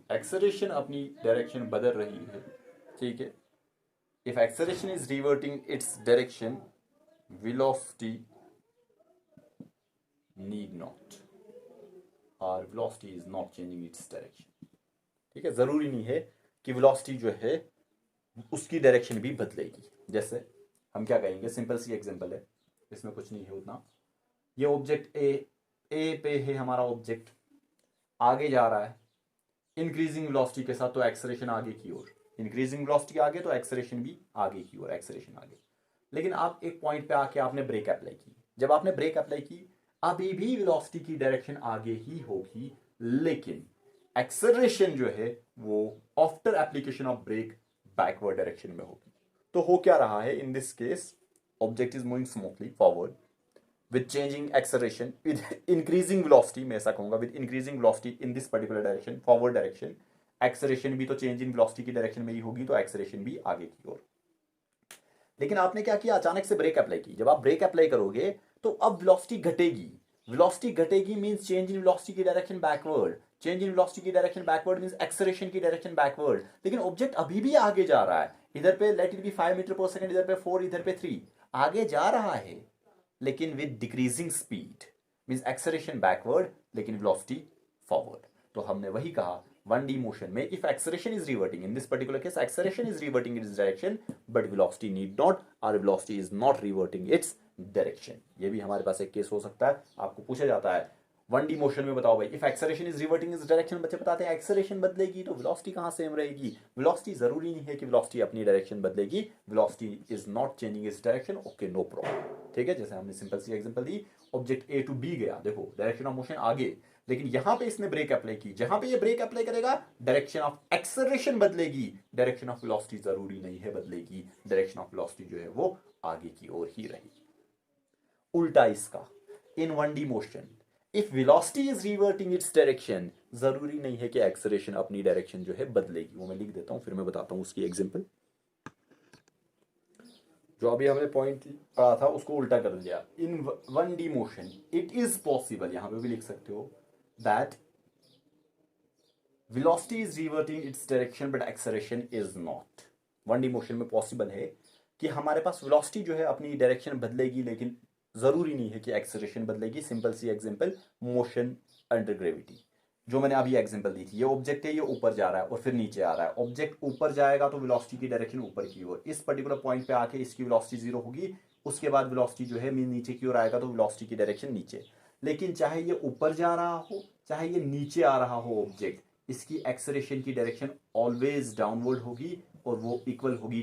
acceleration अपनी direction बदल रही है, ठीक है। if acceleration is reverting its direction, velocity need not, or velocity is not changing its direction, ठीक है। जरूरी नहीं है कि velocity जो है उसकी डायरेक्शन भी बदलेगी। जैसे हम क्या कहेंगे, सिंपल सी एग्जांपल है, इसमें कुछ नहीं है उतना। ये ऑब्जेक्ट ए पे है हमारा ऑब्जेक्ट, आगे जा रहा है इंक्रीजिंग वेलोसिटी के साथ, तो एक्सेलरेशन आगे की ओर, इंक्रीजिंग वेलोसिटी आगे तो एक्सेलरेशन भी आगे की ओर, एक्सेलरेशन आगे। लेकिन आप एक पॉइंट पे आके आपने ब्रेक अप्लाई की, जब आपने ब्रेक अप्लाई की अभी भी वेलोसिटी की डायरेक्शन आगे ही होगी, लेकिन एक्सेलरेशन जो है वो after application of brake backward direction में होगी। तो हो क्या रहा है in this case, object is moving smoothly forward with changing acceleration, with increasing velocity, मैं ऐसा कहूंगा, with increasing velocity in this particular direction, forward direction, acceleration भी तो change in velocity की डायरेक्शन में ही होगी, तो acceleration भी आगे की ओर। लेकिन आपने क्या किया, अचानक से ब्रेक अप्लाई की, जब आप ब्रेक अप्लाई करोगे तो अब वेलोसिटी घटेगी, वेलोसिटी घटेगी मींस चेंज इन वेलोसिटी की direction backward, change in velocity की डायरेक्शन बैकवर्ड मींस एक्सेलरेशन की डायरेक्शन बैकवर्ड। लेकिन ऑब्जेक्ट अभी भी आगे जा रहा है, इधर पे late it B 5 metre per second, इधर पे 4, इधर पे 3, आगे जा रहा है लेकिन with decreasing speed, means acceleration backward लेकिन वेलोसिटी फॉरवर्ड। तो हमने वही कहा, 1D motion में if acceleration is reverting, in this particular case acceleration is reverting its direction but velocity need not, or velocity is not reverting its direction. ये भी हमारे पास एक केस हो सकता है, आपको पूछा जाता है 1D मोशन में बताओ भाई, if acceleration is reverting its direction, बच्चे बताते हैं एक्सेलरेशन बदलेगी तो वेलोसिटी कहाँ सेम रहेगी. वेलोसिटी जरूरी नहीं है कि वेलोसिटी अपनी डायरेक्शन बदलेगी, velocity is not changing its direction. Okay, no problem. ठीक है, जैसे हमने सिंपल सी एग्जांपल दी, ऑब्जेक्ट ए टू बी गया, देखो डायरेक्शन ऑफ मोशन आगे, लेकिन यहां पे इसने ब्रेक अप्लाई की, जहां पे ये ब्रेक अप्लाई करेगा डायरेक्शन ऑफ एक्सेलरेशन बदलेगी, डायरेक्शन ऑफ वेलोसिटी जरूरी नहीं है बदलेगी, डायरेक्शन ऑफ वेलोसिटी जो है वो आगे की ओर ही रहेगी. उल्टा इसका, इन 1D motion if velocity is reverting its direction, जरूरी नहीं है कि एक्सेलरेशन अपनी डायरेक्शन जो है बदलेगी. वो मैं लिख देता हूं, फिर मैं बताता हूं उसकी एग्जांपल. जो अभी हमने पॉइंट पढ़ा था उसको उल्टा कर दिया. इन 1D motion it is possible, यहां पे भी लिख सकते हो, that velocity is reverting its direction but acceleration is not. 1D motion में पॉसिबल है कि हमारे पास वेलोसिटी जो है अपनी डायरेक्शन बदलेगी, लेकिन जरूरी नहीं है कि एक्सेलरेशन बदलेगी. सिंपल सी एग्जांपल, मोशन अंडर ग्रेविटी, जो मैंने अभी एग्जांपल दी थी. ये ऑब्जेक्ट है, ये ऊपर जा रहा है और फिर नीचे आ रहा है. ऑब्जेक्ट ऊपर जाएगा तो वेलोसिटी की डायरेक्शन ऊपर की ओर, इस पर्टिकुलर पॉइंट पे आके इसकी वेलोसिटी 0 होगी. उसके बाद वेलोसिटी जो है नीचे की ओर आएगा तो वेलोसिटी की डायरेक्शन नीचे. लेकिन चाहे ये ऊपर जा रहा हो चाहे ये नीचे आ रहा हो ऑब्जेक्ट, इसकी एक्सेलरेशन की डायरेक्शन ऑलवेज डाउनवर्ड होगी और वो इक्वल होगी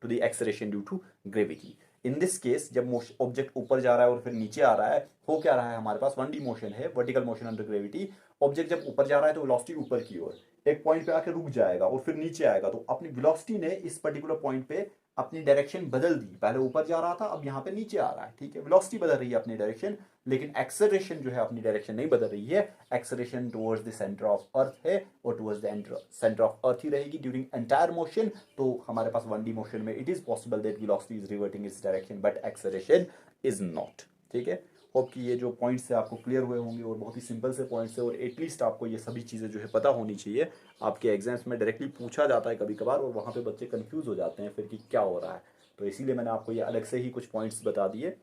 to the acceleration due to gravity. In this case जब ऑब्जेक्ट ऊपर जा रहा है और फिर नीचे आ रहा है, हो क्या रहा है, हमारे पास 1D मोशन है, vertical motion under gravity. Object जब ऊपर जा रहा है तो वेलोसिटी ऊपर की ओर, एक पॉइंट पे आके रुक जाएगा और फिर नीचे आएगा, तो अपनी वेलोसिटी ने इस पर्टिकुलर पॉइंट पे अपनी डायरेक्शन बदल दी. पहले ऊपर जा रहा था, अब यहाँ पे नीचे आ रहा है. ठीक है, वेलोसिटी बदल रही है अपनी डायरेक्शन, लेकिन एक्सेलरेशन जो है अपनी डायरेक्शन नहीं बदल रही है. Acceleration towards the centre of earth है और towards the centre of earth ही रहेगी ड्यूरिंग एंटायर मोशन. तो हमारे पास 1D मोशन में it is possible that velocity is reverting its direction but acceleration is not. ठीक है, होप कि ये जो पॉइंट्स है आपको क्लियर हुए होंगे और बहुत ही सिंपल से पॉइंट्स है, और एटलीस्ट आपको ये सभी चीज़ें जो है पता होनी चाहिए. आपके एग्जाम्स में डायरेक्टली पूछा जाता है कभी कभार और वहाँ पे बच्चे कंफ्यूज हो जाते हैं फिर कि क्या हो रहा है. तो इसीलिए मैंने आपको ये अलग से ही कुछ पॉइंट्स बता दिए.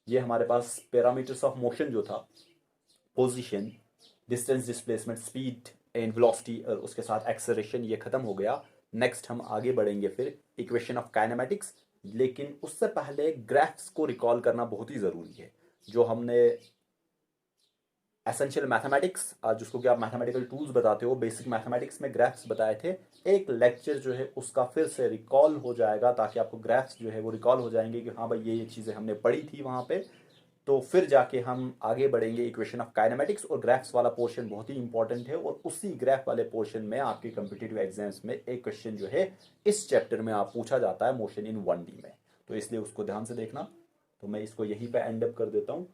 ये हमारे पास पैरामीटर्स ऑफ मोशन जो था, position, distance, displacement, speed and velocity, और उसके साथ एक्सेलरेशन, ये खत्म हो गया. नेक्स्ट हम आगे बढ़ेंगे फिर इक्वेशन ऑफ काइनेमेटिक्स. लेकिन उससे पहले ग्राफ्स को रिकॉल करना बहुत ही ज़रूरी है. जो हमने एसेंशियल मैथमेटिक्स, जिसको कि आप मैथमेटिकल टूल्स बताते हो, बेसिक मैथमेटिक्स में ग्राफ्स बताए थे, एक लेक्चर जो है उसका फिर से रिकॉल हो जाएगा, ताकि आपको ग्राफ्स जो है वो रिकॉल हो जाएंगे कि हाँ भाई ये चीज़ें हमने पढ़ी थी वहाँ पे. तो फिर जाके हम आगे बढ़ेंगे इक्वेशन ऑफ काइनेमेटिक्स, और ग्राफ्स वाला पोर्शन बहुत ही इंपॉर्टेंट है. और उसी ग्राफ वाले पोर्शन में आपके कम्पिटिटिव एग्जाम्स में एक क्वेश्चन जो है इस चैप्टर में आप पूछा जाता है, मोशन इन 1D में. तो इसलिए उसको ध्यान से देखना. तो मैं इसको यहीं पे एंड अप कर देता हूँ.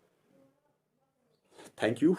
Thank you.